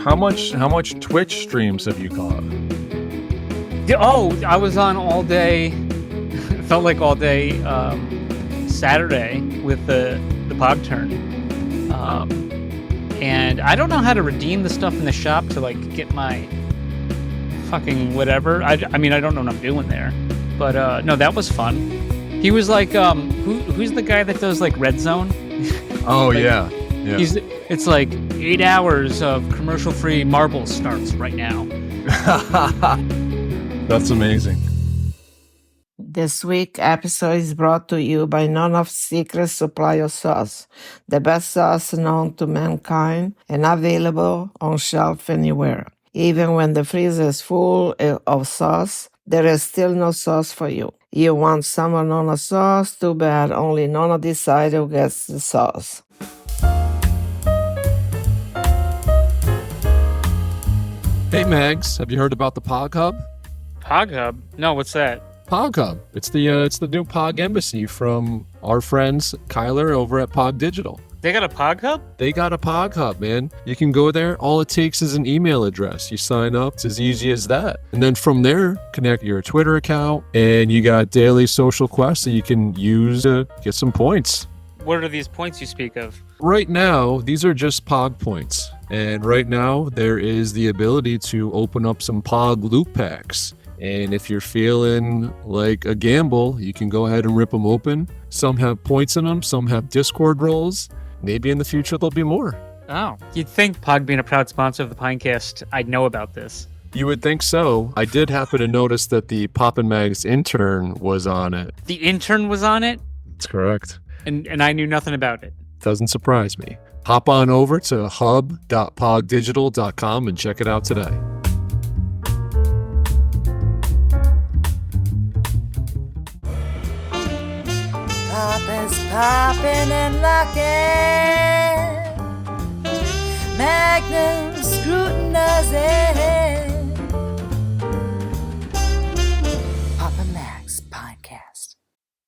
How much Twitch streams have you caught? Oh, I was on all day. Felt like all day Saturday with the Pog Turn. And I don't know how to redeem the stuff in the shop to like get my fucking whatever. I mean, I don't know what I'm doing there. But no, that was fun. He was like, who's the guy that does like Red Zone? Oh, like, yeah. It's like 8 hours of commercial-free marbles starts right now. That's amazing. This week episode is brought to you by None of Secret Supply of Sauce, the best sauce known to mankind and available on shelf anywhere. Even when the freezer is full of sauce, there is still no sauce for you. You want some of Nona sauce? Too bad, only Nona decides who gets the sauce. Hey Mags, have you heard about the Pog Hub? Pog Hub? No, what's that? Pog Hub. It's the new Pog Embassy from our friends Kyler over at Pog Digital. They got a Pog Hub? They got a Pog Hub, man. You can go there. All it takes is an email address. You sign up. It's as easy as that. And then from there, connect your Twitter account, and you got daily social quests that you can use to get some points. What are these points you speak of? Right now, these are just Pog points. And right now, there is the ability to open up some Pog loot packs. And if you're feeling like a gamble, you can go ahead and rip them open. Some have points in them, some have Discord roles. Maybe in the future there'll be more. Oh, you'd think Pog being a proud sponsor of the Pinecast, I'd know about this. You would think so. I did happen to notice that the Poppin' Mags intern was on it. The intern was on it? That's correct. And I knew nothing about it. Doesn't surprise me. Hop on over to hub.pogdigital.com and check it out today. Poppin's poppin' and locking, Magnum scrutinizing. Poppin' Mags Podcast.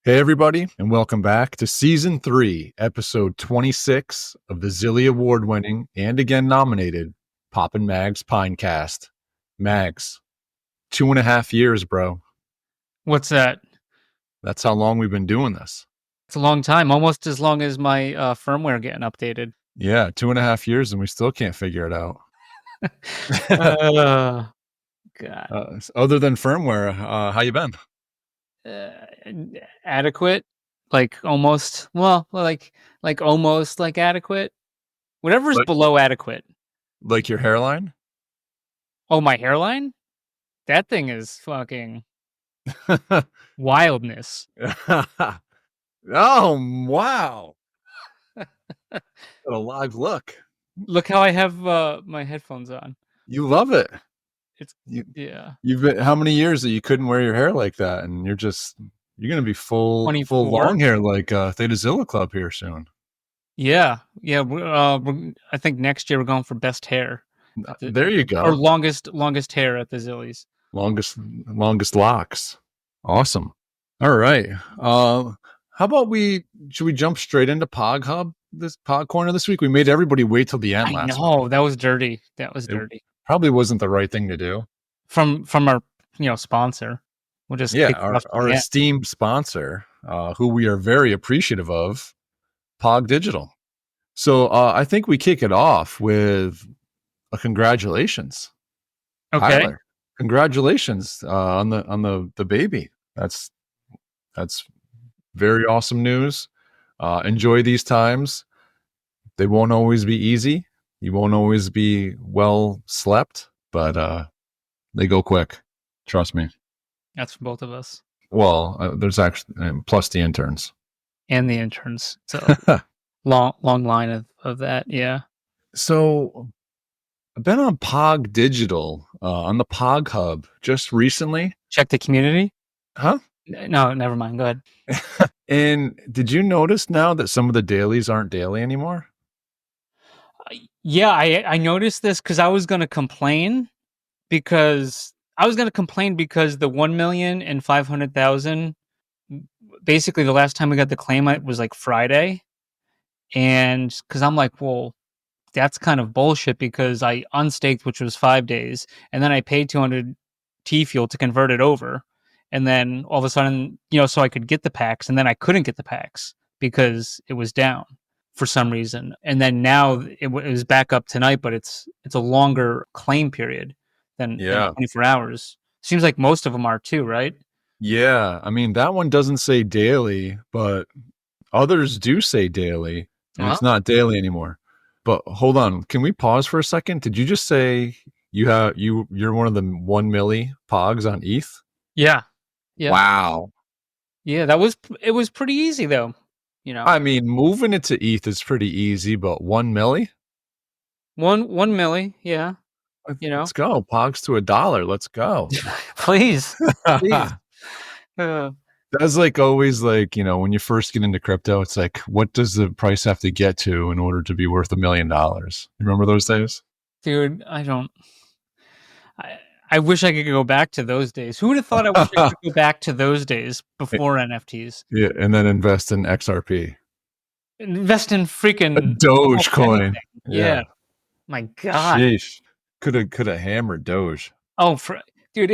Hey, everybody, and welcome back to Season 3, Episode 26 of the Zilly Award-winning and again nominated Poppin' Mags Pinecast. Mags, 2.5 years, bro. What's that? That's how long we've been doing this. It's a long time, almost as long as my firmware getting updated. Yeah, 2.5 years, and we still can't figure it out. God. Other than firmware, how you been? Adequate, like almost. Well, like almost like adequate. Whatever's Like- below adequate. Like your hairline? Oh, my hairline? That thing is fucking wildness. Oh, wow. Got a live look. Look how I have my headphones on. You love it. Yeah. You've been how many years that you couldn't wear your hair like that, and you're gonna be full 24. long hair like Theta Zilla Club here soon. Yeah. I think next year we're going for best hair. There you go. Or longest hair at the Zillies. Longest locks. Awesome. All right. How about should we jump straight into Pog Hub, this Pog Corner this week? We made everybody wait till the end I last week. know, that was dirty. Dirty. Probably wasn't the right thing to do. From our sponsor. We'll just kick it off to our the end. esteemed sponsor, who we are very appreciative of, Pog Digital. So I think we kick it off with a congratulations. Okay. Tyler, congratulations on the baby. That's very awesome news. Enjoy these times. They won't always be easy. You won't always be well slept, but they go quick. Trust me. That's for both of us. Well, there's actually plus the interns And the interns. So long line of that, yeah. So I've been on Pog Digital on the Pog Hub just recently. Check the community? Huh? No, never mind. Go ahead. And did you notice now that some of the dailies aren't daily anymore? Yeah, I noticed this because I was going to complain because the 1,500,000, basically the last time we got the claim was like Friday. And because I'm like, well, that's kind of bullshit because I unstaked, which was 5 days, and then I paid 200 T fuel to convert it over, and then all of a sudden, so I could get the packs, and then I couldn't get the packs because it was down for some reason, and then now it was back up tonight, but it's a longer claim period than 24 hours. Seems like most of them are too, right? Yeah, I mean, that one doesn't say daily, but others do say daily, and it's not daily anymore. But hold on, can we pause for a second? Did you just say you're one of the 1 milli pogs on ETH? Yeah. Wow. Yeah, it was pretty easy though. I mean, moving it to ETH is pretty easy, but 1 milli? One milli, yeah. Let's go. Pogs to $1. Let's go. Please. That's like always like, when you first get into crypto, it's like, what does the price have to get to in order to be worth $1 million? You remember those days? Dude, I wish I could go back to those days. Who would have thought I wish I could go back to those days before NFTs? Yeah, and then invest in XRP. Invest in freaking Dogecoin. Yeah. My God. Sheesh. Could have hammered Doge. Oh, dude,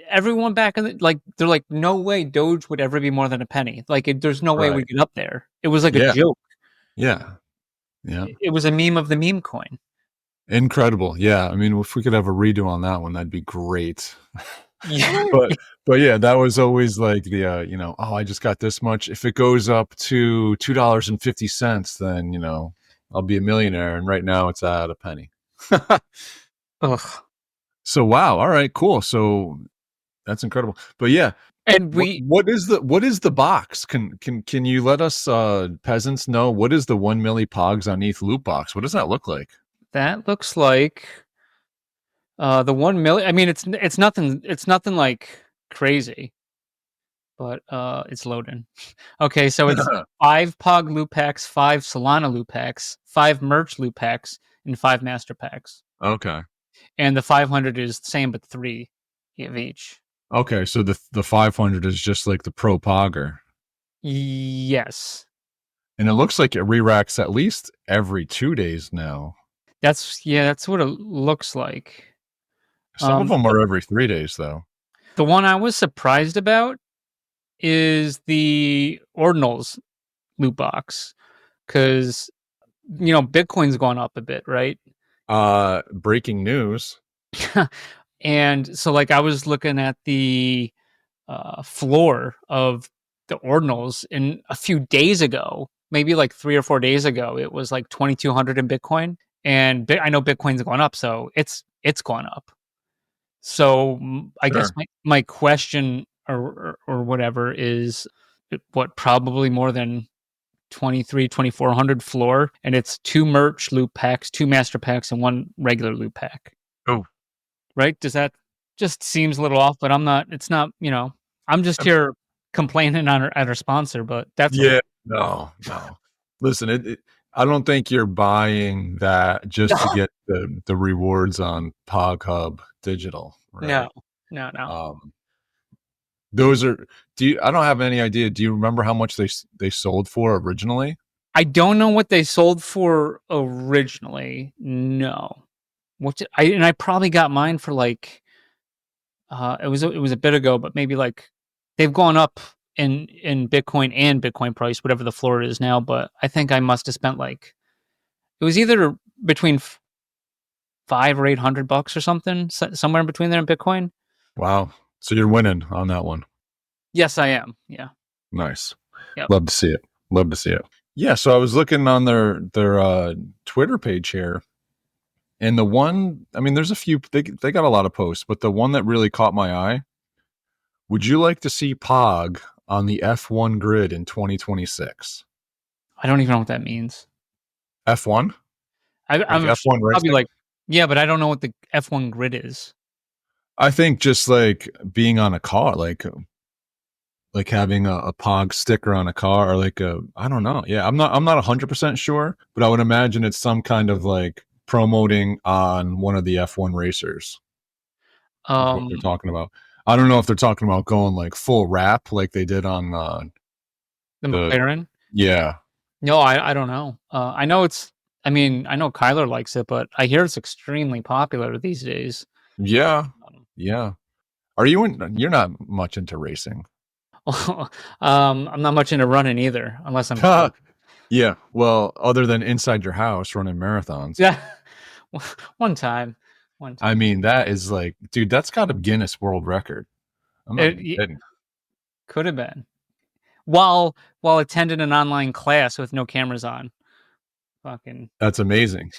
everyone back in they're like, no way Doge would ever be more than a penny. Like, there's no way we get up there. It was like a joke. Yeah. It was a meme of the meme coin. Incredible. Yeah. I mean, if we could have a redo on that one, that'd be great. Yeah. but yeah, that was always like the, I just got this much. If it goes up to $2.50, then, I'll be a millionaire. And right now it's at a penny. Ugh. So, wow. All right, cool. So that's incredible. But yeah. And what is the box? Can you let us peasants know what is the 1 milli pogs on ETH loot box? What does that look like? That looks like the 1 million. I mean, it's nothing like crazy, but it's loading. Okay, so it's 5 Pog loot packs, 5 Solana loot packs, 5 merch loot packs, and 5 master packs. Okay. And the 500 is the same, but 3 of each. Okay, so the 500 is just like the pro pogger. Yes. And it looks like it re-racks at least every 2 days now. That's what it looks like. Some of them are every 3 days, though. The one I was surprised about is the Ordinals loot box, because Bitcoin's gone up a bit, right? Breaking news. And so, like, I was looking at the floor of the Ordinals, and a few days ago, maybe like 3 or 4 days ago, it was like 2,200 in Bitcoin, and I know Bitcoin's going up, so it's gone up. So I guess my question or whatever is, what, probably more than 2,400 floor, and it's 2 merch loot packs, 2 master packs, and 1 regular loot pack. Oh, right? Does that just seems a little off? But I'm not. It's not. I'm just here complaining at our sponsor. But that's no. Listen, I don't think you're buying that just to get the rewards on Pog Hub Digital. Right? No. Those are. I don't have any idea. Do you remember how much they sold for originally? I don't know what they sold for originally. No. I probably got mine for like. It was a bit ago, but maybe like they've gone up in Bitcoin and Bitcoin price, whatever the floor is now. But I think I must have spent like, it was either between $500 or $800 or something, somewhere in between there in Bitcoin. Wow. So you're winning on that one. Yes, I am. Yeah. Nice. Yep. Love to see it. Yeah. So I was looking on their Twitter page here, and the one, I mean, there's a few, they got a lot of posts, but the one that really caught my eye, would you like to see Pog on the F1 grid in 2026? I don't even know what that means. F1? I'm F1 probably like, yeah, but I don't know what the F1 grid is. I think just like being on a car, like having a Pog sticker on a car, or like I don't know. Yeah, I'm not 100% sure, but I would imagine it's some kind of like promoting on one of the F1 racers. That's what they're talking about. I don't know if they're talking about going like full wrap like they did on the McLaren. Yeah. No, I don't know. I know it's I mean, I know Kyler likes it, but I hear it's extremely popular these days. Yeah. Um, Yeah. Are you you're not much into racing? I'm not much into running either, unless I'm sick. Yeah. Well, other than inside your house running marathons. Yeah, one time. I mean, that is like, dude, that's got a Guinness World Record. I'm not even It kidding. could have been while attending an online class with no cameras on. Fucking. That's amazing.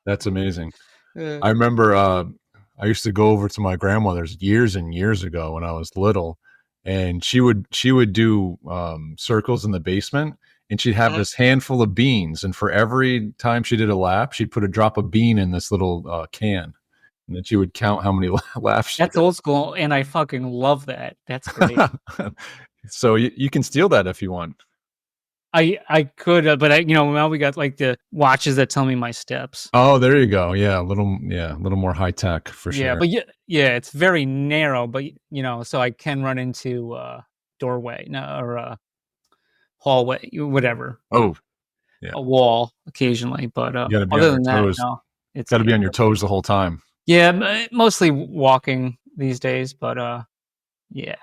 That's amazing. Uh, I remember I used to go over to my grandmother's years and years ago when I was little, and she would do circles in the basement, and she'd have this handful of beans, and for every time she did a lap, she'd put a drop of bean in this little can, and then she would count how many laps she That's old school, and I fucking love that. That's great. did. So you can steal that if you want. I could, but now we got like the watches that tell me my steps. Oh, there you go. Yeah, a little more high tech for Yeah, sure. but it's very narrow, but so I can run into doorway, or hallway, whatever, Oh, yeah. a wall occasionally. But You got to be on other your than that, toes. no, it's Got to be on your toes the whole time. Yeah, mostly walking these days, but yeah.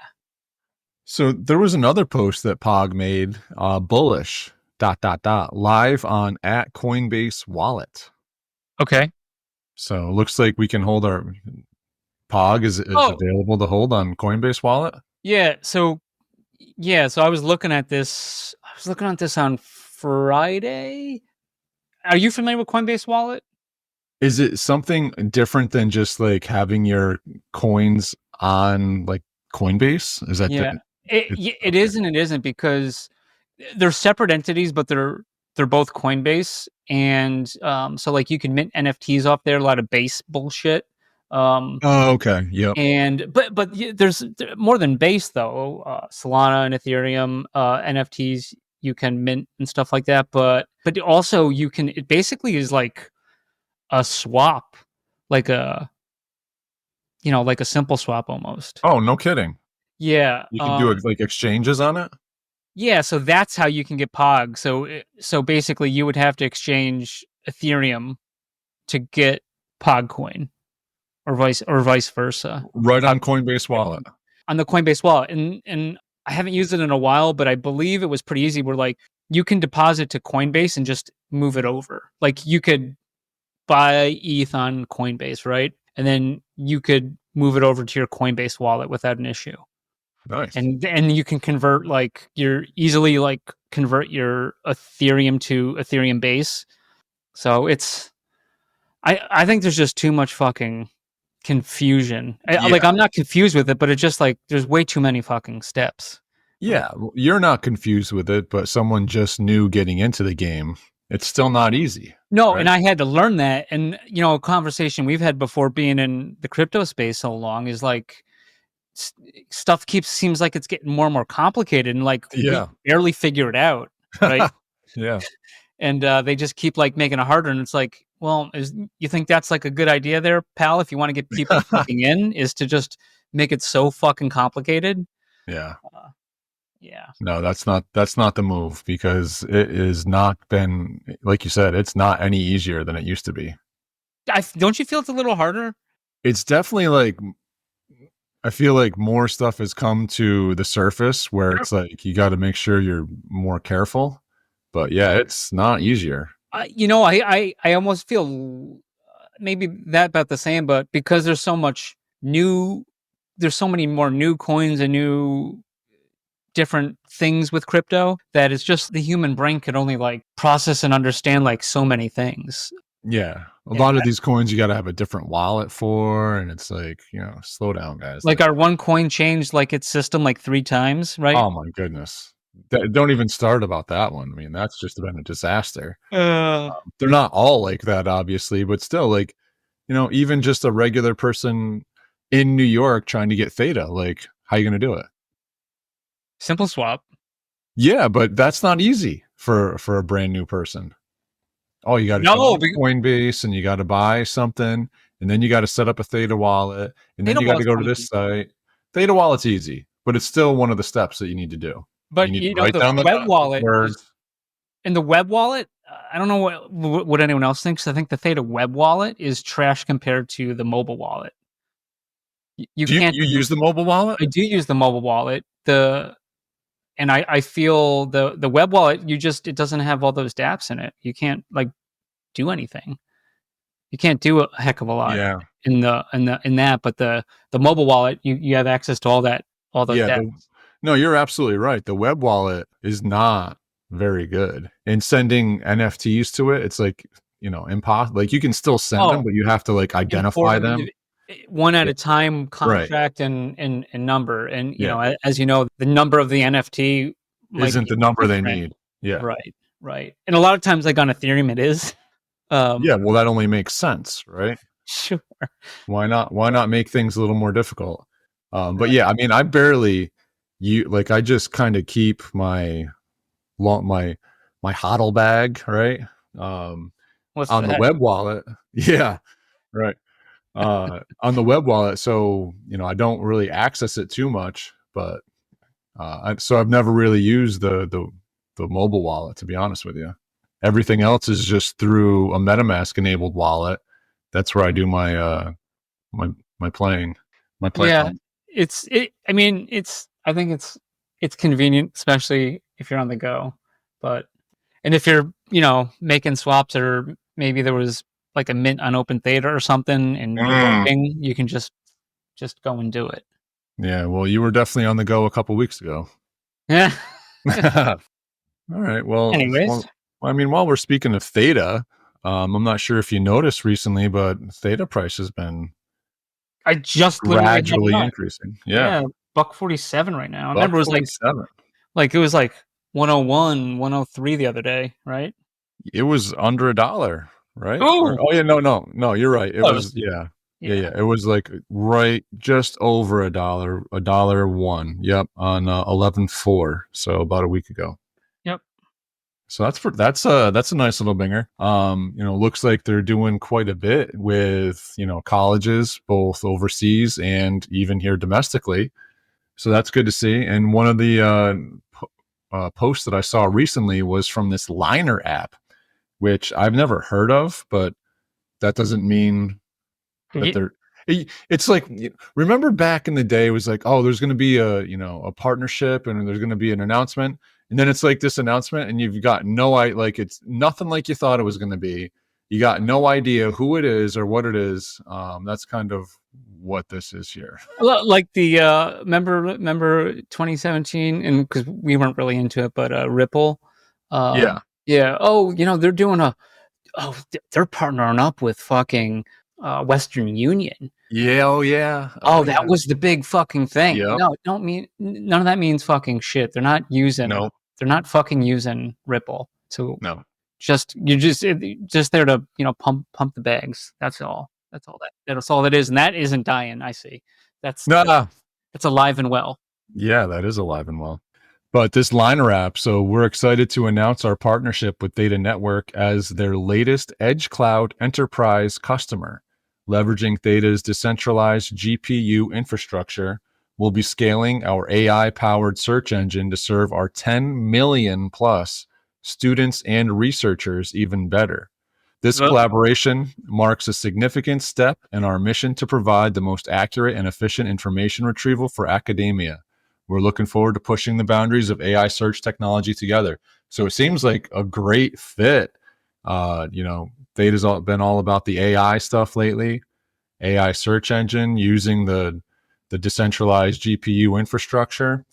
So there was another post that Pog made, bullish ... live on at Coinbase wallet. Okay. So it looks like we can hold our Pog is Oh. available to hold on Coinbase wallet. Yeah. So I was looking at this. I was looking at this on Friday. Are you familiar with Coinbase Wallet? Is it something different than just like having your coins on like Coinbase? Is that Yeah. It is and it isn't, because they're separate entities, but they're both Coinbase, and so like you can mint NFTs off there, a lot of base bullshit. Oh, okay. Yep. And but there's more than base though. Solana and Ethereum NFTs you can mint and stuff like that, but also you can. It basically is like a swap, like a like a simple swap almost. Oh, no kidding. Yeah. You can do like exchanges on it. Yeah, so that's how you can get Pog. So basically, you would have to exchange Ethereum to get Pog coin, or vice versa. Right on Coinbase wallet. On the Coinbase wallet, and I haven't used it in a while, but I believe it was pretty easy. Where like you can deposit to Coinbase and just move it over. Like you could buy ETH on Coinbase, right? And then you could move it over to your Coinbase wallet without an issue. Nice. And you can convert convert your Ethereum to Ethereum base. So it's I think there's just too much fucking confusion. I'm not confused with it, but it's just like there's way too many fucking steps. Yeah, you're not confused with it, but someone just new getting into the game, it's still not easy. No, right? and I had to learn that. And a conversation we've had before, being in the crypto space so long, is like stuff seems like it's getting more and more complicated, and like we barely figure it out, right? Yeah. And they just keep like making it harder, and it's like, well, you think that's like a good idea there, pal? If you want to get people fucking in, is to just make it so fucking complicated? Yeah. Yeah. No, that's not the move, because it is not been, like you said, it's not any easier than it used to be. Don't you feel it's a little harder? It's definitely like, I feel like more stuff has come to the surface where it's like you got to make sure you're more careful. But yeah, it's not easier. I almost feel maybe that about the same, but because there's so many more new coins and new different things with crypto, that it's just the human brain could only like process and understand like so many things. Yeah. A lot of these coins you got to have a different wallet for, and it's like, slow down, guys. Like our one coin changed like its system like 3 times, right? Oh my goodness. Don't even start about that one. I mean, that's just been a disaster. They're not all like that, obviously, but still, like, even just a regular person in New York trying to get Theta, like, how are you going to do it? Simple swap. Yeah, but that's not easy for a brand new person. Oh, you got to go to Coinbase, and you got to buy something, and then you got to set up a Theta wallet, and then you got to go to this site. Theta wallet's easy, but it's still one of the steps that you need to do. But you need to write down the web wallet words. In the web wallet, I don't know what anyone else thinks. I think the Theta web wallet is trash compared to the mobile wallet. You Do can't. you use the mobile wallet? I do use the mobile wallet. And I feel the web wallet, it doesn't have all those dApps in it. You can't like do anything. You can't do a heck of a lot Yeah. in that, but the mobile wallet, you have access to all those Yeah. dApps. No, you're absolutely right. The web wallet is not very good. And sending NFTs to it, it's like, impossible. Like you can still send them, Oh, but you have to like import identify them. one at Yeah. a time, Right. contract and number. And Yeah. as you know, the number of the NFT might Isn't be the number they different. need. Yeah. Right. And a lot of times, like on Ethereum, it is. Yeah. Well, that only makes sense, right? Sure. Why not make things a little more difficult? But yeah, I mean, I just kind of keep my my hodl bag, right? What's On the that? web wallet. Yeah, right. On the web wallet, so I don't really access it too much, but so I've never really used the mobile wallet, to be honest with you. Everything else is just through a MetaMask enabled wallet. That's where I do my my playing, my play Yeah, from. I think it's convenient, especially if you're on the go. And if you're, making swaps, or maybe there was like a mint unopened Theta or something and you're working, you can just go and do it. Yeah, well, you were definitely on the go a couple weeks ago. Yeah. All right. Well, Anyways, I mean, while we're speaking of Theta, I'm not sure if you noticed recently, but Theta price has been I just literally had it gradually on. increasing. Yeah, $1.47 right now. I Buck remember it was 47. like it was like 101, 103 the other day, right? It was under $1, right? Oh, Oh yeah, no, you're right. It close. was yeah. Yeah. It was like right just over $1, $1.01. Yep, on 11/4, so about a week ago. Yep. So that's a nice little binger. Looks like they're doing quite a bit with colleges both overseas and even here domestically. So that's good to see. And one of the posts that I saw recently was from this Liner app, which I've never heard of, but that doesn't mean that they're. It's like, remember back in the day, it was like, oh, there's going to be a partnership and there's going to be an announcement, and then it's like this announcement, and you've got no idea, like it's nothing like you thought it was going to be. You got no idea who it is or what it is. That's kind of what this is here. Like the remember 2017, and because we weren't really into it, but Ripple. Yeah. Yeah. Oh, they're doing they're partnering up with fucking Western Union. Yeah. Oh yeah. Oh, yeah. that was the big fucking thing. Yep. No, none of that means fucking shit. They're not fucking using Ripple. So No. you're just there to pump the bags. That's all. That's all that is, and that isn't dying. I see. That's alive and well. Yeah, that is alive and well. But this Liner app, so we're excited to announce our partnership with Theta Network as their latest Edge Cloud enterprise customer. Leveraging Theta's decentralized GPU infrastructure, we'll be scaling our AI-powered search engine to serve our 10 million plus students and researchers even better. This collaboration marks a significant step in our mission to provide the most accurate and efficient information retrieval for academia. We're looking forward to pushing the boundaries of AI search technology together. So it seems like a great fit. Theta's been all about the AI stuff lately, AI search engine using the decentralized GPU infrastructure.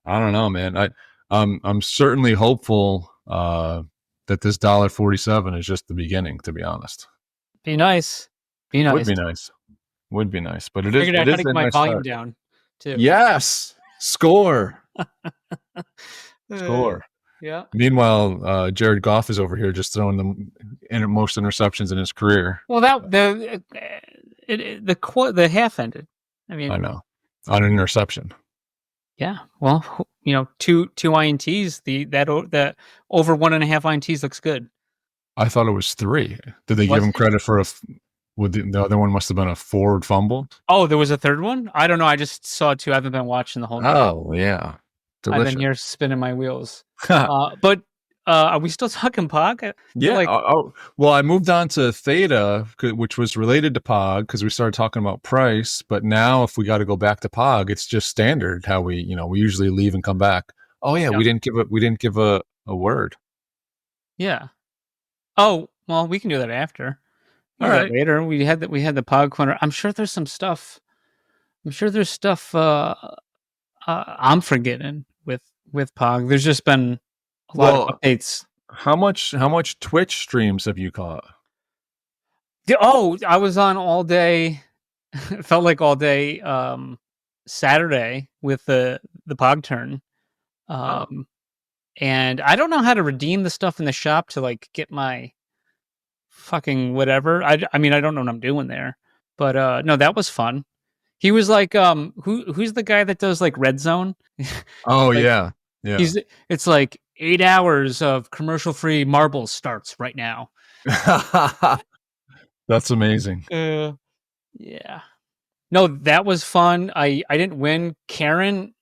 I don't know, man. I'm certainly hopeful that this $1.47 is just the beginning, to be honest. Be nice. Would be nice. Would be nice. But it is Figured out how to a get my nice volume start. down too. Yes. Score. Score. Yeah. Meanwhile, Jared Goff is over here just throwing the most interceptions in his career. Well, the half ended. I mean, I know. On an interception. Yeah. Well, two INTs. The over 1.5 INTs looks good. I thought it was 3. Did they give him credit for the other one must have been a forward fumble? Oh, there was a third one? I don't know. I just saw 2. I haven't been watching the whole game. Oh, yeah. Delicious. I've been here spinning my wheels. But Are we still talking Pog? I feel Yeah. like Well, I moved on to Theta, which was related to Pog because we started talking about price. But now, if we got to go back to Pog, it's just standard how we usually leave and come back. Oh yeah, yeah. we didn't give a word. Yeah. Oh, well, we can do that after. We All can do that right. later. We had the Pog corner. I'm sure there's some stuff. I'm sure there's stuff I'm forgetting with Pog. There's just been a lot of Well, updates. how much Twitch streams have you caught? Oh, I was on all day. It felt like all day Saturday with the Pog turn. Oh, Um and I don't know how to redeem the stuff in the shop to like get my fucking whatever. I mean, I don't know what I'm doing there. But no, that was fun. He was like who's the guy that does like Red Zone? oh Like yeah, yeah. it's like 8 hours of commercial free marbles starts right now. That's amazing. Yeah. No, that was fun. I didn't win. Karen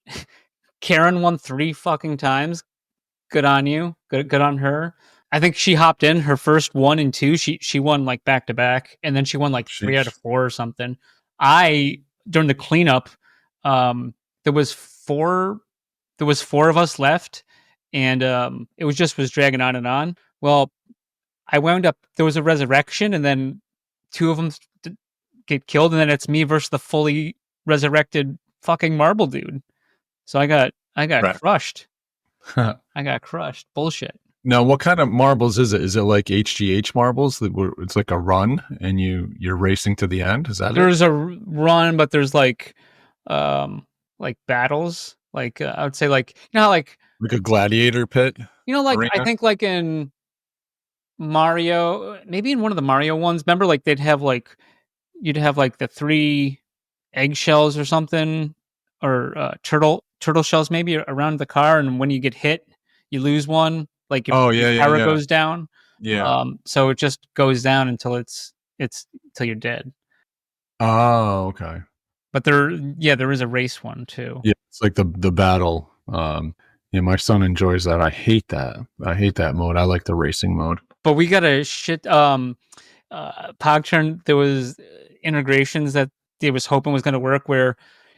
won 3 fucking times. Good on you. Good on her. I think she hopped in her first 1 and 2. She won like back to back, and then she won like 3 out of Sheesh. 4 or something. I during the cleanup, um, there was 4 of us left, and it was dragging on and on. Well, I wound up there was a resurrection, and then 2 of them get killed, and then it's me versus the fully resurrected fucking marble dude. So I got Right. crushed. I got crushed. Bullshit. Now, what kind of marbles is it? Is it like HGH marbles it's like a run and you're racing to the end? Is that it? There's a run, but there's like battles. Like I would say like like Like a gladiator pit like I arena? think like in Mario, maybe in one of the Mario ones. Remember, like you'd have like the 3 eggshells or something, or turtle shells maybe around the car, and when you get hit, you lose one. Like Oh your yeah, yeah, power yeah. goes down. Yeah. So it just goes down until it's until you're dead. Oh, okay. But there is a race one too. Yeah, it's like the battle. Yeah, my son enjoys that. I hate that. I hate that mode. I like the racing mode. But we got a shit PogTurn. There was integrations that they was hoping was going to work, where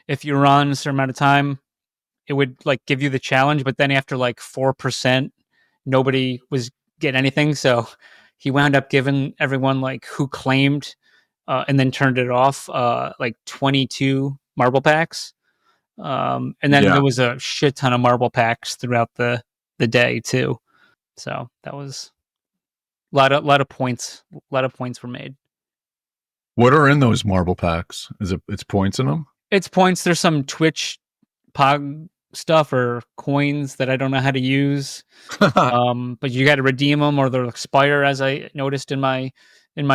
if you run a certain amount of time, it would like give you the challenge, but then after like 4%, nobody was getting anything. So he wound up giving everyone like who claimed, and then turned it off, like 22 marble packs. And then Yeah. there was a shit ton of marble packs throughout the day too. So that was lot of points. A lot of points were made. What are in those marble packs? It's points in them? It's points. There's some Twitch Pog stuff or coins that I don't know how to use. But you got to redeem them or they'll expire, as I noticed in my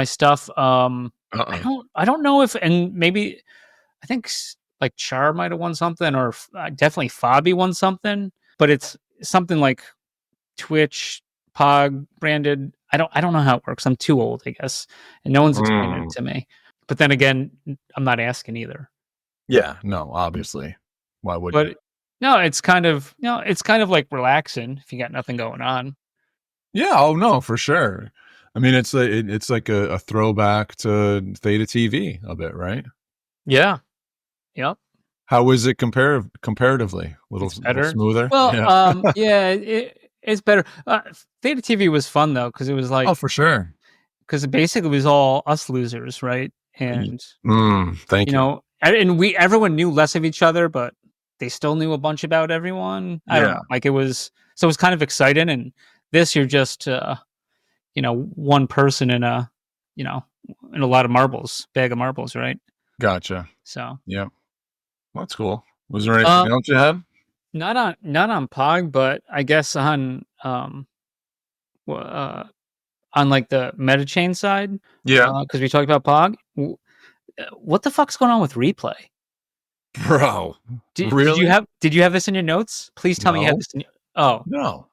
stuff. I don't know if, and maybe I think like Char might have won something, or definitely Fabi won something, but it's something like Twitch Pog branded. I don't know how it works. I'm too old, I guess, and no one's explaining it to me. But then again, I'm not asking either. Yeah, no, obviously. Why would you? But no, it's kind of like relaxing if you got nothing going on. Yeah, oh no, for sure. I mean, it's like a throwback to Theta TV a bit, right? Yeah. Yep. How is it comparatively? Little Better. smoother? Well, Yeah. yeah, it's better. Theta TV was fun though, because it was like, Oh, for sure. because it basically was all us losers, right? And Thank you. and everyone knew less of each other, but they still knew a bunch about everyone. I don't Yeah. know. Like it was kind of exciting. And this, you're just one person in a in a lot of bag of marbles, right? Gotcha. So Yeah. Well, that's cool. Was there anything else you had? not on Pog, but I guess on like the MetaChain side. Yeah. Because we talked about Pog. What the fuck's going on with replay? Bro. Did Really? did you have this in your notes? Please tell me you had No. this in your... Oh. No.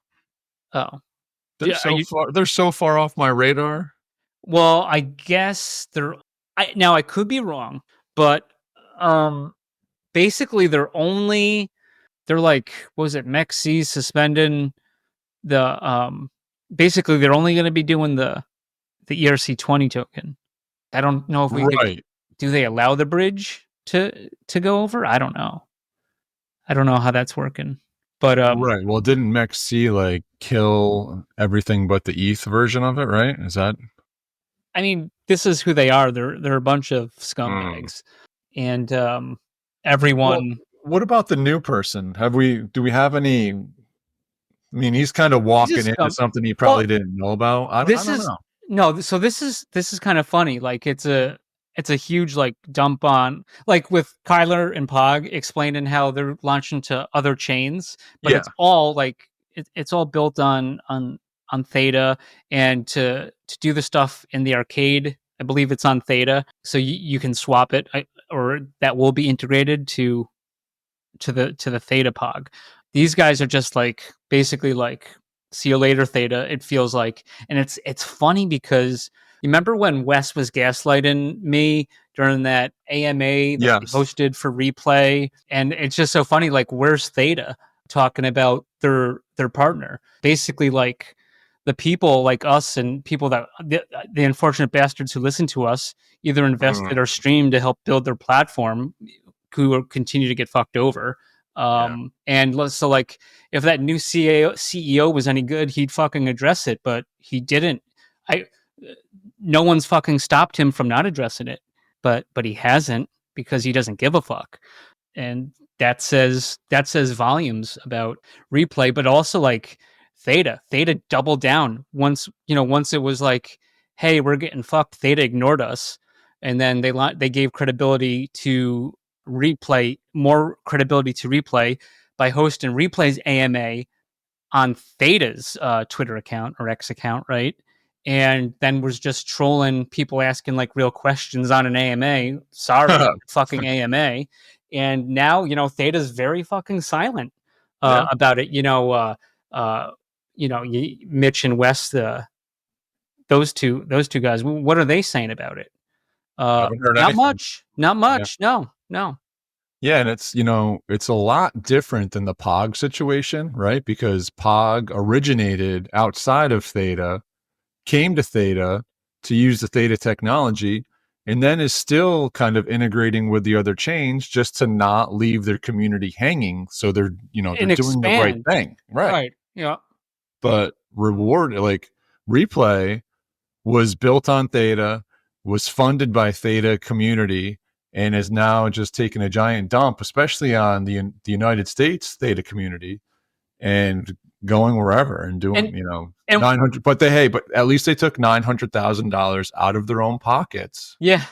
Oh. They're so far off my radar. Well, I guess now I could be wrong, but basically they're like, what was it, Mech C suspending basically they're only going to be doing the ERC20 token. I don't know if we could. Right. Do they allow the bridge to go over? I don't know. I don't know how that's working. But Right. Well, didn't MEXC like kill everything but the ETH version of it, right? Is that I mean, this is who they are. They're a bunch of Mm. scumbags, and Well, everyone. what about the new person? Do we have any I mean, he's kind of He's a walking into scum. something he Well, probably didn't know about. I this don't is know. no. So this is kind of funny. Like it's a huge like dump on like with Kyler and Pog explaining how they're launching to other chains, but Yeah. it's all like it's all built on Theta, and to do the stuff in the arcade. I believe it's on Theta, so you can swap it, or that will be integrated to the Theta Pog. These guys are just like basically like see you later Theta. It feels like, and it's funny because you remember when Wes was gaslighting me during that AMA that they Yes. hosted for Replay, and it's just so funny. Like, where's Theta talking about their partner? Basically, like the people like us and people that the unfortunate bastards who listen to us either invested Mm. or streamed to help build their platform who continue to get fucked over. Yeah. And so like if that new CEO was any good, he'd fucking address it, but he didn't. I No one's fucking stopped him from not addressing it, but he hasn't because he doesn't give a fuck. And that says volumes about Replay, but also like Theta doubled down once it was like, hey, we're getting fucked. Theta ignored us, and then they gave credibility to more credibility to Replay by hosting Replay's AMA on Theta's Twitter account or X account, right? And then was just trolling people asking like real questions on an AMA. Sorry, fucking AMA. And now, Theta's very fucking silent Yeah. about it. Mitch and Wes, those two guys. What are they saying about it? Haven't heard Not anything. much. Not Yeah. much. No. Yeah, and it's a lot different than the Pog situation, right? Because Pog originated outside of Theta, came to Theta to use the Theta technology, and then is still kind of integrating with the other chains just to not leave their community hanging. So they're And doing the right expand. thing, right? Right. Yeah. But Replay was built on Theta, was funded by Theta community, and is now just taking a giant dump, especially on the United States Theta community, and going wherever and doing And 900. But but at least they took $900,000 out of their own pockets yeah.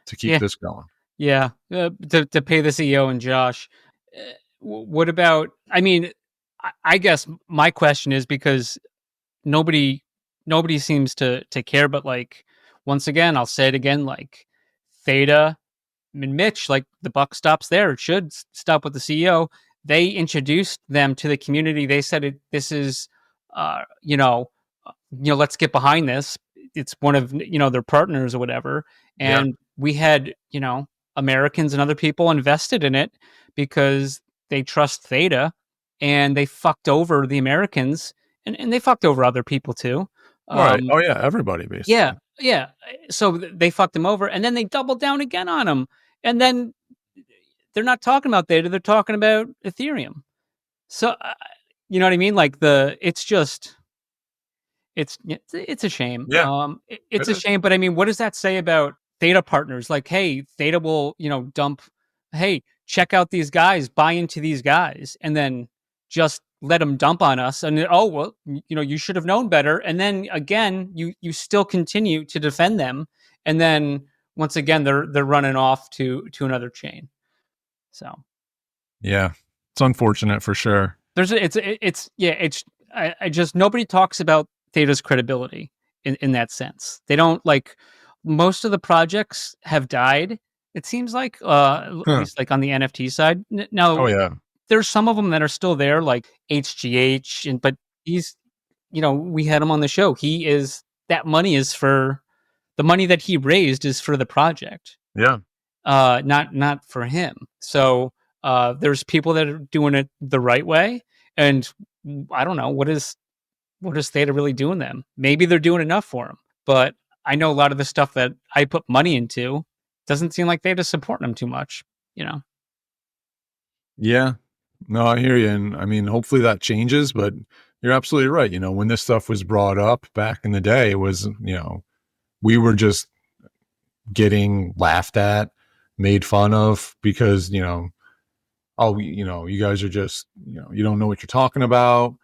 to keep Yeah. this going. Yeah, to pay the CEO and Josh. What about? I mean, I guess my question is because nobody seems to care. But like once again, I'll say it again. Like Theta and Mitch, like the buck stops there. It should stop with the CEO. They introduced them to the community. They said this is, let's get behind this. It's one of their partners or whatever, Yeah. and we had Americans and other people invested in it because they trust Theta, and they fucked over the Americans, and they fucked over other people too. Right. Oh yeah, everybody Yeah, basically. yeah. So they fucked them over, and then they doubled down again on them, and then they're not talking about Theta; they're talking about Ethereum. So you know what I mean? Like it's a shame. Yeah, It's it a is. shame, but I mean, what does that say about Theta partners? Like, hey, Theta will, dump. Hey, check out these guys, buy into these guys, and then just let them dump on us. And then, oh well, you should have known better. And then again, you still continue to defend them, and then once again, they're running off to another chain. So Yeah. It's unfortunate for sure. I just nobody talks about Theta's credibility in that sense. They don't like most of the projects have died. It seems like at Huh. least like on the NFT side. Now Oh yeah. there's some of them that are still there, like HGH, but he's we had him on the show. He is that money is for the money that he raised is for the project, Yeah. not for him. So there's people that are doing it the right way, and I don't know what is. what is Theta really doing them? Maybe they're doing enough for him, but I know a lot of the stuff that I put money into doesn't seem like Theta's supporting him too much, you know? Yeah. No, I hear you. And I mean, hopefully that changes, but you're absolutely right. You know, when this stuff was brought up back in the day, it was, you know, we were just getting laughed at, made fun of because, you know, oh, you know, you guys are just, you know, you don't know what you're talking about,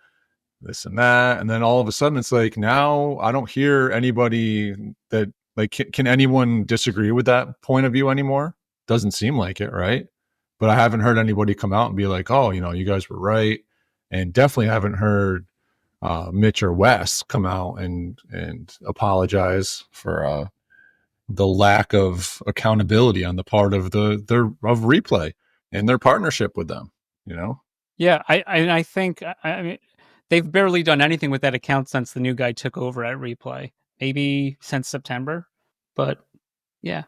this and that. And then all of a sudden it's like, now I don't hear anybody that like, can anyone disagree with that point of view anymore? Doesn't seem like it, right? But I haven't heard anybody come out and be like, oh, you know, you guys were right. And definitely haven't heard Mitch or Wes come out and apologize for the lack of accountability on the part of of Replay and their partnership with them, you know? Yeah, I think I mean they've barely done anything with that account since the new guy took over at Replay. Maybe since September, but yeah,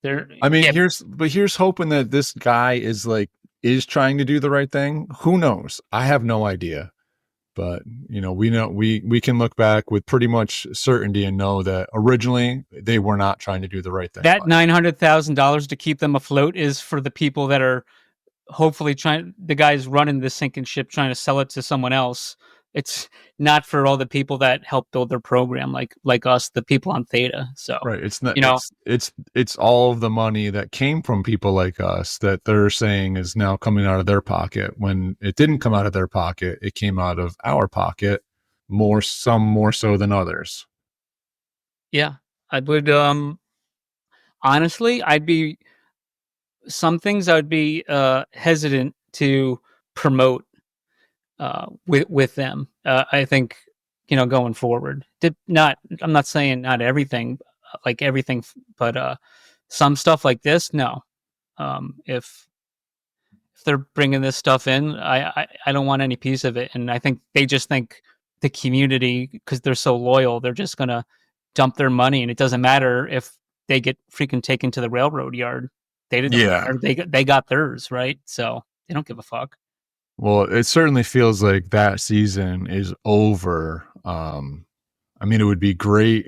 they're I mean, yeah. here's hoping that this guy is trying to do the right thing. Who knows? I have no idea. But you know we can look back with pretty much certainty and know that originally they were not trying to do the right thing. That $900,000 to keep them afloat is for the people that are hopefully trying. The guys running the sinking ship trying to sell it to someone else. It's not for all the people that help build their program, like us, the people on Theta. So Right. It's not, you know, it's all of the money that came from people like us that they're saying is now coming out of their pocket when it didn't come out of their pocket. It came out of our pocket some more so than others. yeah, I would honestly, I'd be some things I would be hesitant to promote with them. I think going forward. I'm not saying not everything, like everything, but some stuff like this, no. If they're bringing this stuff in, I don't want any piece of it, and I think they just think the community, because they're so loyal, they're just gonna dump their money, and it doesn't matter if they get freaking taken to the railroad yard. They didn't. Yeah. They got theirs, right? So they don't give a fuck. Well, it certainly feels like that season is over. I mean, it would be great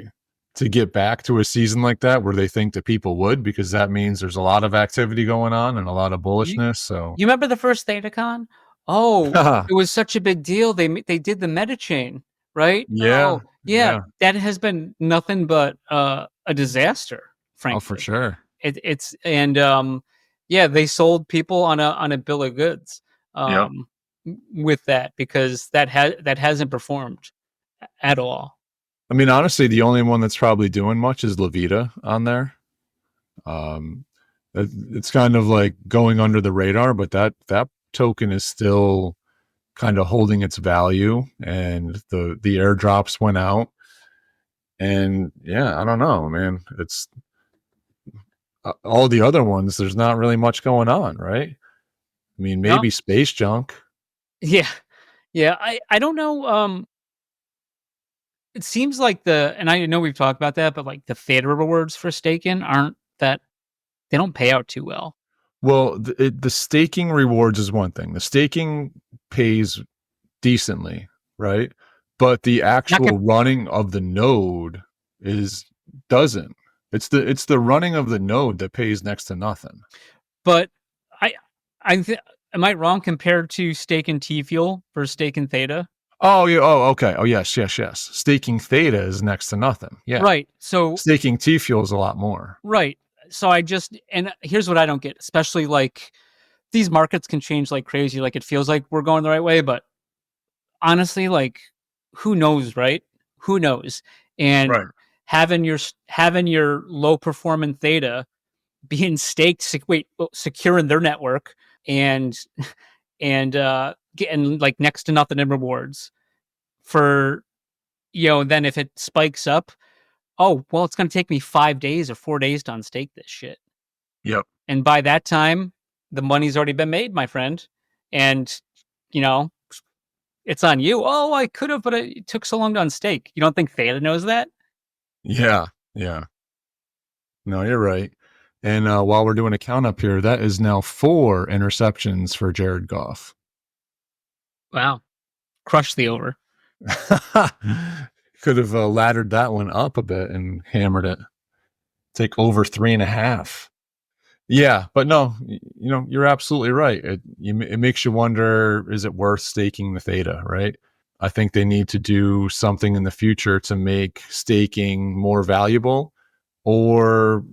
to get back to a season like that where they think that people would, because that means there's a lot of activity going on and a lot of You, bullishness. So, you remember the first ThetaCon? Oh, it was such a big deal. They did the meta chain, right? yeah, Oh, yeah. yeah. That has been nothing but a disaster, Oh, for frankly. sure. It's and yeah, they sold people on a bill of goods Yep. with that, because that hasn't performed at all. I mean, honestly, the only one that's probably doing much is Levita on there. Um, it's kind of like going under the radar, but that token is still kind of holding its value, and the airdrops went out, and yeah, I don't know, man. It's all the other ones. There's not really much going on, right? I mean, No, maybe space junk. yeah, yeah. I don't know. It seems like and I know we've talked about that, but like the Theta rewards for staking aren't that, they don't pay out too well. Well, the staking rewards is one thing. The staking pays decently, right? But the actual running of the node doesn't. It's the running of the node that pays next to nothing. But am I wrong compared to staking T fuel versus staking Theta? Oh yeah. Oh, okay. Oh yes. Staking Theta is next to nothing. Yeah. Right. So Staking T fuel is a lot more. right. So and here's what I don't get, especially like these markets can change like crazy. Like it feels like we're going the right way, but honestly, like who knows, right? Who knows? And Right. having your low performing Theta being staked, secure in their network, and getting like next to nothing in rewards for, then if it spikes up, oh well, it's going to take me 5 days or 4 days to unstake this shit. Yep. And by that time, the money's already been made, my friend, and it's on you. Oh, I could have, but it took so long to unstake. You don't think Theta knows that? Yeah. Yeah. No, you're right. And while we're doing a count up here, that is now 4 interceptions for Jared Goff. Wow, crush the over. Could have laddered that one up a bit and hammered it. Take over 3.5. Yeah, but no, you're absolutely right. It makes you wonder, is it worth staking the Theta, right? I think they need to do something in the future to make staking more valuable, or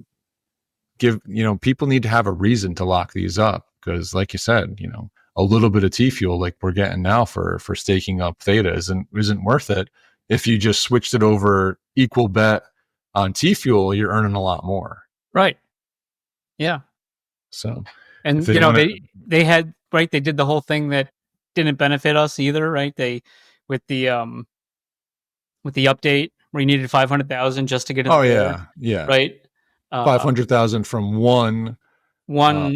people need to have a reason to lock these up, because like you said, a little bit of T-Fuel like we're getting now for staking up Theta isn't worth it. If you just switched it over equal bet on T-Fuel, you're earning a lot more. Right. Yeah. So, and they had, right, they did the whole thing that didn't benefit us either, right? They with the update where you needed 500,000 just to get in. Oh yeah, right. 500,000 from one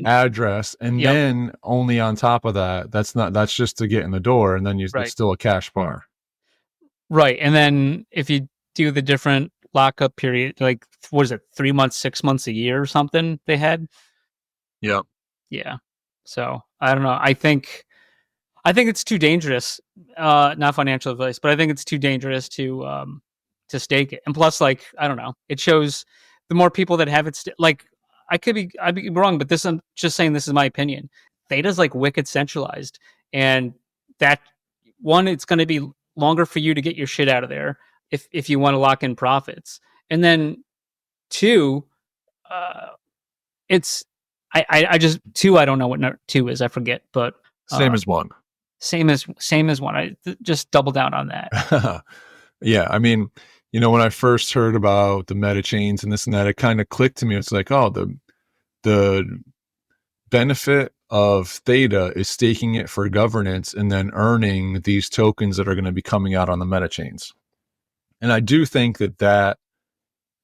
address, and then only on top of that. That's just to get in the door, and then it's still a cash bar. Right, and then if you do the different lockup period, like what is it, 3 months, 6 months, a year, or something they had. Yep. Yeah. So I don't know. I think it's too dangerous. Not financial advice, but I think it's too dangerous to stake it. And plus, like, I don't know. It shows the more people that have it. I'd be wrong, but I'm just saying, this is my opinion. Theta's like wicked centralized, and that one, it's going to be longer for you to get your shit out of there if you want to lock in profits. And then two, it's. I just two. I don't know what two is. I forget, but same as one. Same as one. I just double down on that. Yeah, I mean, when I first heard about the meta chains and this and that, it kind of clicked to me. It's like, oh, the benefit of Theta is staking it for governance and then earning these tokens that are going to be coming out on the meta chains. And I do think that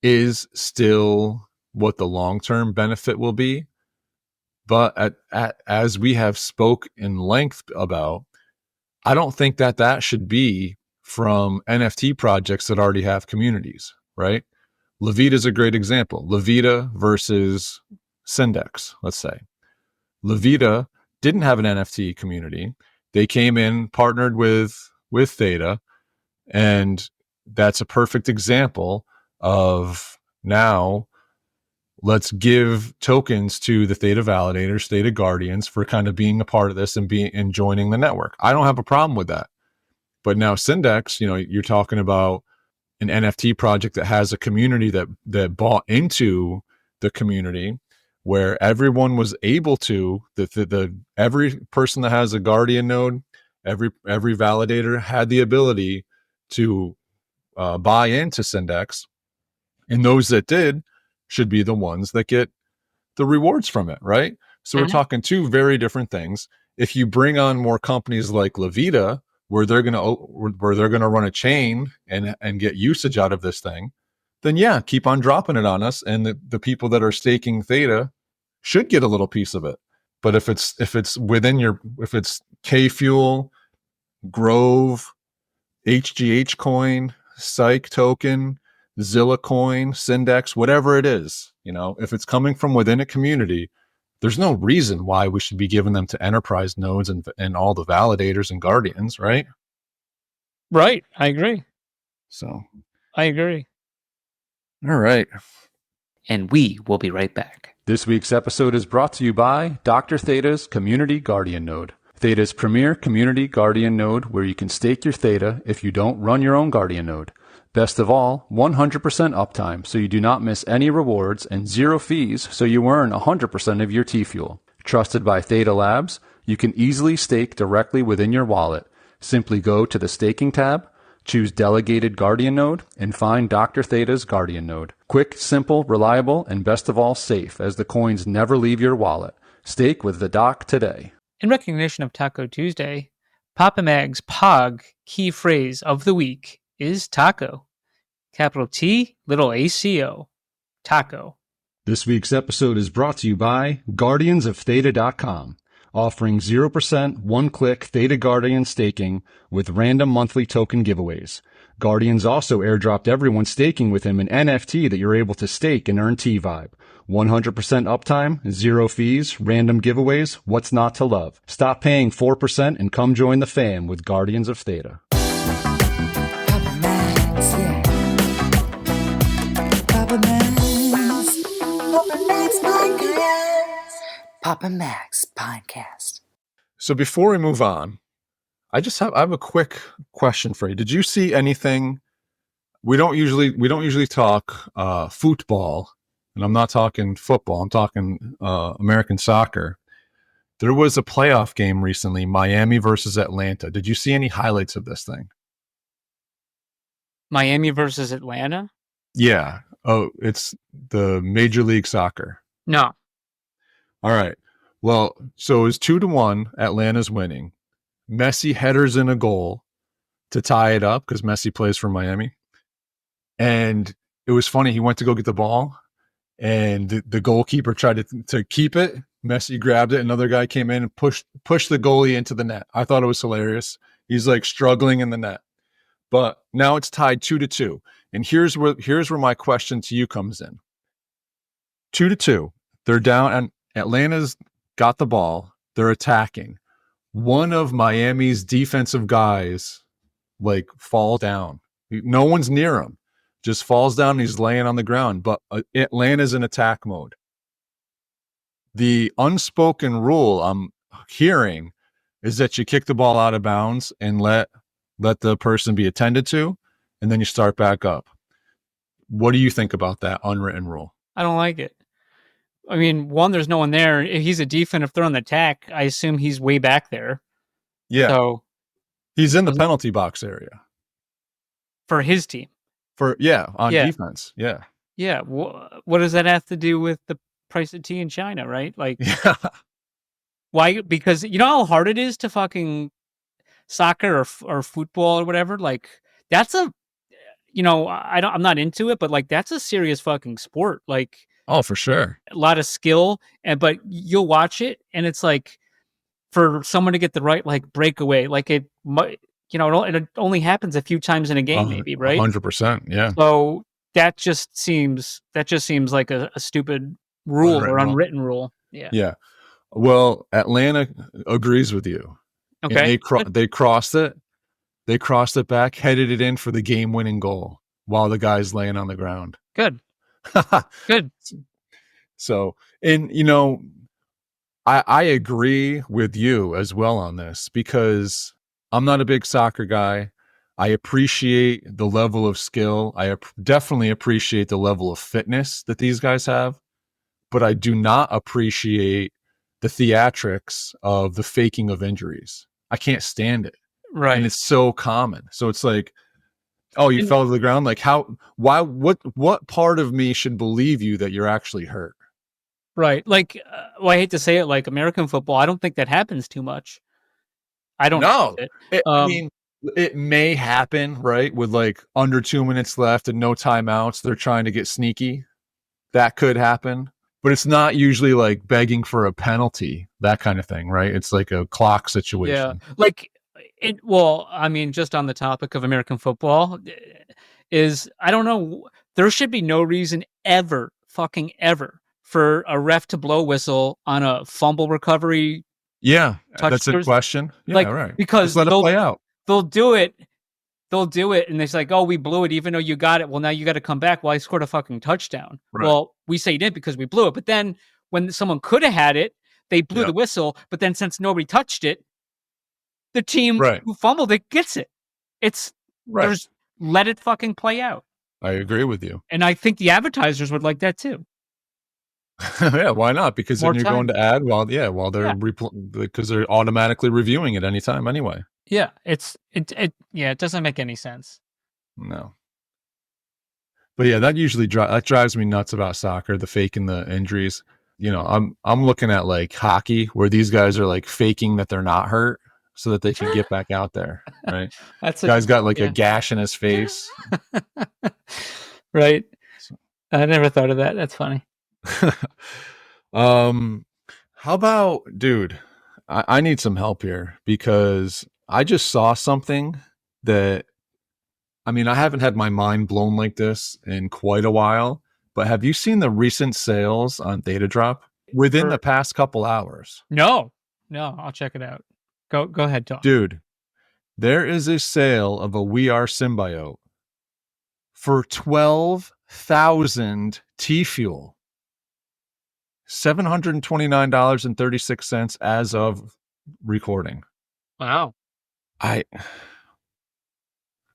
is still what the long-term benefit will be. But as we have spoke in length about, I don't think that should be from NFT projects that already have communities, right? Levita is a great example. Levita versus Syndex, let's say. Levita didn't have an NFT community. They came in, partnered with Theta, and that's a perfect example of now, let's give tokens to the Theta validators, Theta guardians, for kind of being a part of this and joining the network. I don't have a problem with that. But now Syndex, you're talking about an NFT project that has a community that bought into the community, where everyone was able to, every person that has a guardian node, every validator had the ability to buy into Syndex, and those that did should be the ones that get the rewards from it, right? So we're talking two very different things. If you bring on more companies like Levita, where they're gonna run a chain and get usage out of this thing, then yeah, keep on dropping it on us, and the people that are staking Theta should get a little piece of it. But if it's K-Fuel, Grove, HGH coin, Psych token, Zilla coin, Syndex, whatever it is, if it's coming from within a community, there's no reason why we should be giving them to enterprise nodes and all the validators and guardians, right? Right. I agree. So I agree. All right. And we will be right back. This week's episode is brought to you by Dr. Theta's Community Guardian Node. Theta's premier community guardian node, where you can stake your Theta if you don't run your own guardian node. Best of all, 100% uptime, so you do not miss any rewards, and 0 fees, so you earn 100% of your T-Fuel. Trusted by Theta Labs, you can easily stake directly within your wallet. Simply go to the staking tab, choose Delegated Guardian Node, and find Dr. Theta's Guardian Node. Quick, simple, reliable, and best of all, safe, as the coins never leave your wallet. Stake with the Doc today. In recognition of Taco Tuesday, Papa Mag's POG key phrase of the week is taco. Capital T, little ACO. Taco. This week's episode is brought to you by GuardiansOfTheta.com, offering 0% one-click Theta Guardian staking with random monthly token giveaways. Guardians also airdropped everyone staking with him an NFT that you're able to stake and earn T-Vibe. 100% uptime, 0 fees, random giveaways, what's not to love? Stop paying 4% and come join the fam with Guardians of Theta. Papa Max Podcast. So before we move on, I have a quick question for you. Did you see anything? We don't usually talk football, and I'm not talking football. I'm talking American soccer. There was a playoff game recently, Miami versus Atlanta. Did you see any highlights of this thing? Miami versus Atlanta? Yeah. Oh, it's the Major League Soccer. No. All right. Well, so it was 2-1. Atlanta's winning. Messi headers in a goal to tie it up because Messi plays for Miami. And it was funny. He went to go get the ball, and the goalkeeper tried to keep it. Messi grabbed it. Another guy came in and pushed the goalie into the net. I thought it was hilarious. He's like struggling in the net. But now it's tied 2-2. And here's where my question to you comes in. 2-2. They're down, and Atlanta's got the ball. They're attacking. One of Miami's defensive guys like fall down. No one's near him. Just falls down and he's laying on the ground. But Atlanta's in attack mode. The unspoken rule I'm hearing is that you kick the ball out of bounds and let the person be attended to, and then you start back up. What do you think about that unwritten rule? I don't like it. I mean, one, there's no one there. If he's a defense, if they're on the attack, I assume he's way back there. Yeah. So he's in the penalty box area. For his team. On defense. Yeah. Yeah. What does that have to do with the price of tea in China, right? Like, why? Because you know how hard it is to fucking soccer or football or whatever. Like, that's I'm not into it, but like, that's a serious fucking sport. Like, oh, for sure. A lot of skill, but you'll watch it and it's like for someone to get the right, like, breakaway, like it might, it only happens a few times in a game, maybe, right? 100%. Yeah. So that just seems like a stupid rule or unwritten rule. Yeah. Yeah. Well, Atlanta agrees with you. Okay. And they crossed it. They crossed it back, headed it in for the game-winning goal while the guy's laying on the ground. Good. Good. So, and I agree with you as well on this because I'm not a big soccer guy. I appreciate the level of skill. I definitely appreciate the level of fitness that these guys have, but I do not appreciate the theatrics of the faking of injuries. I can't stand it. Right. And it's so common. So it's like, oh, you fell to the ground. Like what part of me should believe you that you're actually hurt? Right. Like, I hate to say it, like American football, I don't think that happens too much. I don't know. I mean, it may happen, right? With like under 2 minutes left and no timeouts, they're trying to get sneaky. That could happen, but it's not usually like begging for a penalty, that kind of thing, right? It's like a clock situation. Yeah. Like, I mean, just on the topic of American football, I don't know, there should be no reason ever, fucking ever, for a ref to blow whistle on a fumble recovery. Yeah, that's a question. Yeah, like, right. Because just let it play out. They'll do it, and it's like, oh, we blew it, even though you got it. Well, now you got to come back. Well, I scored a fucking touchdown. Right. Well, we say you didn't because we blew it. But then when someone could have had it, they blew the whistle. But then since nobody touched it, the team who fumbled it gets it. It's let it fucking play out. I agree with you. And I think the advertisers would like that too. Yeah, why not? Because then you're going to ad while they're because they're automatically reviewing it anytime anyway. Yeah, it doesn't make any sense. No. But yeah, that usually drives me nuts about soccer, the faking the injuries. I'm looking at like hockey where these guys are like faking that they're not hurt so that they can get back out there, right? Guy's got like a gash in his face. Right. I never thought of that. That's funny. How about, dude, I need some help here because I just saw something that, I mean, I haven't had my mind blown like this in quite a while, but have you seen the recent sales on Theta Drop within the past couple hours? No, I'll check it out. Go ahead, Tom. Dude, there is a sale of a We Are Symbiote for 12,000 T-Fuel. $729.36 as of recording. Wow. I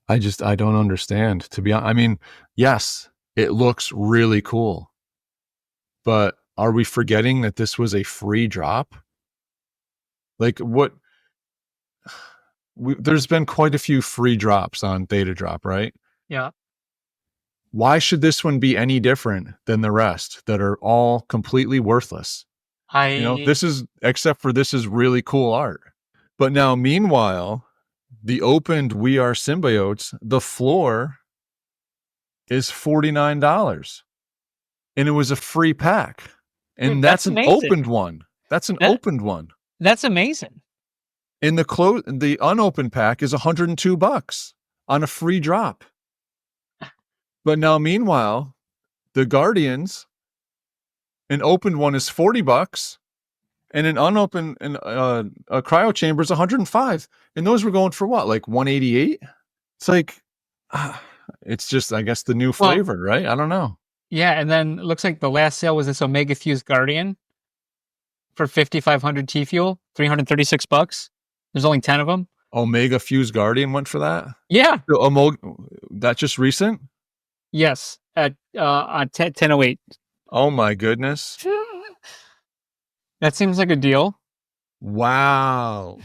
don't understand, to be honest. I mean, yes, it looks really cool, but are we forgetting that this was a free drop? Like what? There's been quite a few free drops on Theta Drop, right? Yeah. Why should this one be any different than the rest that are all completely worthless? This is really cool art. But now, meanwhile, the opened We Are Symbiotes, the floor is $49. And it was a free pack. And Dude, that's that's an amazing. opened one. That's an opened one. That's amazing. And the unopened pack is $102 on a free drop. But now, meanwhile, the Guardians, an opened one is $40, and an unopened a cryo chamber is $105. And those were going for what, like $188? It's like, it's just, I guess, the new flavor, right? I don't know. Yeah, and then it looks like the last sale was this Omega Fuse Guardian for 5,500 T fuel, $336. There's only 10 of them. Omega Fuse Guardian went for that? Yeah. That's just recent? Yes, at on 1008. Oh my goodness. That seems like a deal. Wow.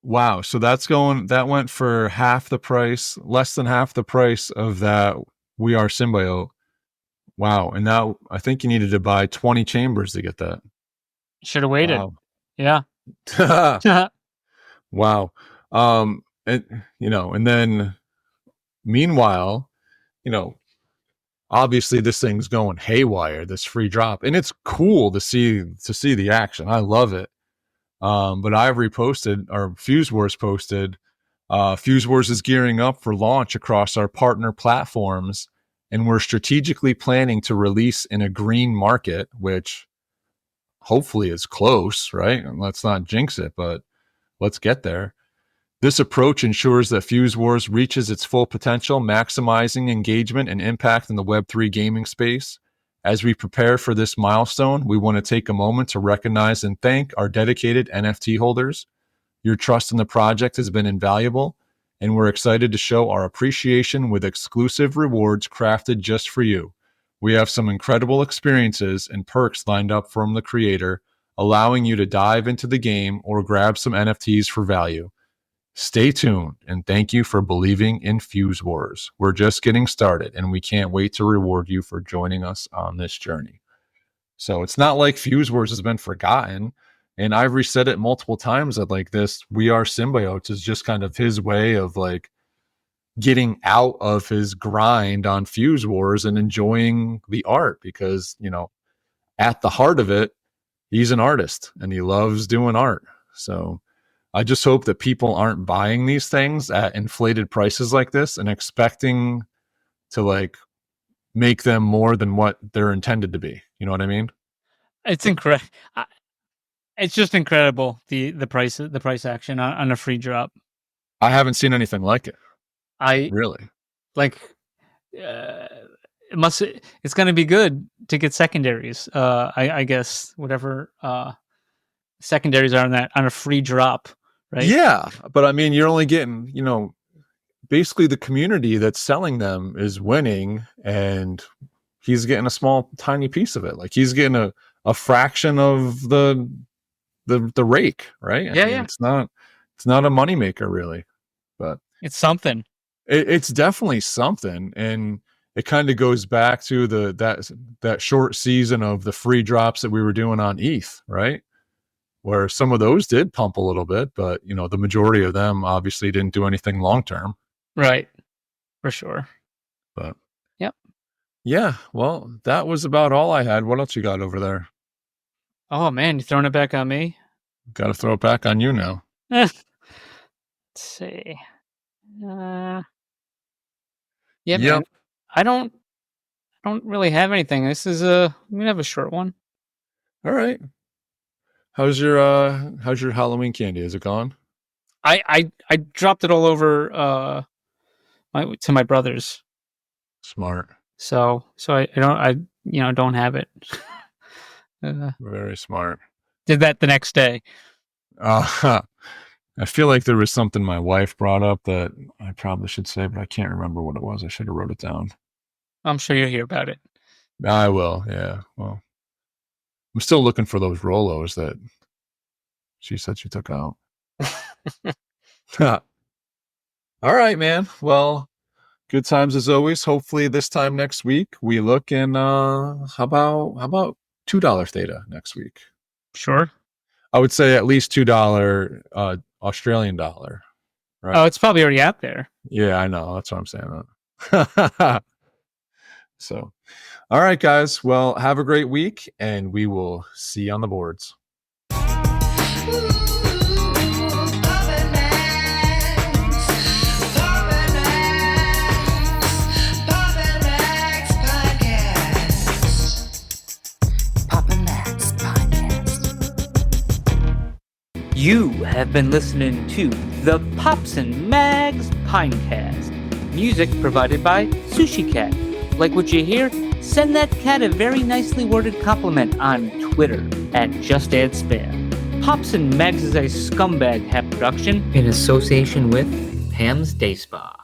Wow. So that went for half the price, less than half the price of that We Are Symbiote. Wow. And now I think you needed to buy 20 chambers to get that. Should have waited. Wow. Yeah. Wow. And then meanwhile, obviously this thing's going haywire, this free drop, and it's cool to see the action. I love it. But Ivory posted, or Fuse Wars posted, Fuse Wars is gearing up for launch across our partner platforms, and we're strategically planning to release in a green market, which hopefully is close, right? And let's not jinx it, but let's get there. This approach ensures that Fuse Wars reaches its full potential, maximizing engagement and impact in the Web3 gaming space. As we prepare for this milestone, we want to take a moment to recognize and thank our dedicated NFT holders. Your trust in the project has been invaluable, and we're excited to show our appreciation with exclusive rewards crafted just for you. We have some incredible experiences and perks lined up from the creator, allowing you to dive into the game or grab some NFTs for value. Stay tuned, and thank you for believing in Fuse Wars. We're just getting started, and we can't wait to reward you for joining us on this journey. So it's not like Fuse Wars has been forgotten. And Ivory said it multiple times that like this We Are Symbiotes is just kind of his way of like getting out of his grind on Fuse Wars and enjoying the art, because, at the heart of it, he's an artist and he loves doing art. So I just hope that people aren't buying these things at inflated prices like this and expecting to like make them more than what they're intended to be. You know what I mean? It's incredible. It's just incredible, the price action on a free drop. I haven't seen anything like it. I really like. It's going to be good to get secondaries. I guess whatever secondaries are on a free drop, right? Yeah, but I mean, you're only getting, basically the community that's selling them is winning, and he's getting a small, tiny piece of it. Like he's getting a fraction of the rake, right? I mean, it's not a moneymaker really, but it's something. It's definitely something, and it kind of goes back to that short season of the free drops that we were doing on ETH, right? Where some of those did pump a little bit, but the majority of them obviously didn't do anything long term. Right. For sure. But yep. Yeah, well, that was about all I had. What else you got over there? Oh man, you throwing it back on me? Got to throw it back on you now. Let's see. Yeah, yep. Man. I don't really have anything. This is I'm gonna have a short one. All right. How's your Halloween candy? Is it gone? I dropped it all over to my brothers. Smart. So I don't have it. Very smart. Did that the next day. I feel like there was something my wife brought up that I probably should say, but I can't remember what it was. I should have wrote it down. I'm sure you'll hear about it. I will, yeah. Well, I'm still looking for those Rolos that she said she took out. All right, man. Well, good times as always. Hopefully this time next week we look in how about $2 Theta next week? Sure. I would say at least $2 Australian dollar. Right? Oh, it's probably already out there. Yeah, I know. That's what I'm saying. So, all right, guys. Well, have a great week, and we will see you on the boards. You have been listening to the Pops and Mags Pinecast. Music provided by Sushi Cat. Like what you hear? Send that cat a very nicely worded compliment on Twitter at JustAddSpam. Pops and Mags is a Scumbag Hat production In association with Pam's Day Spa.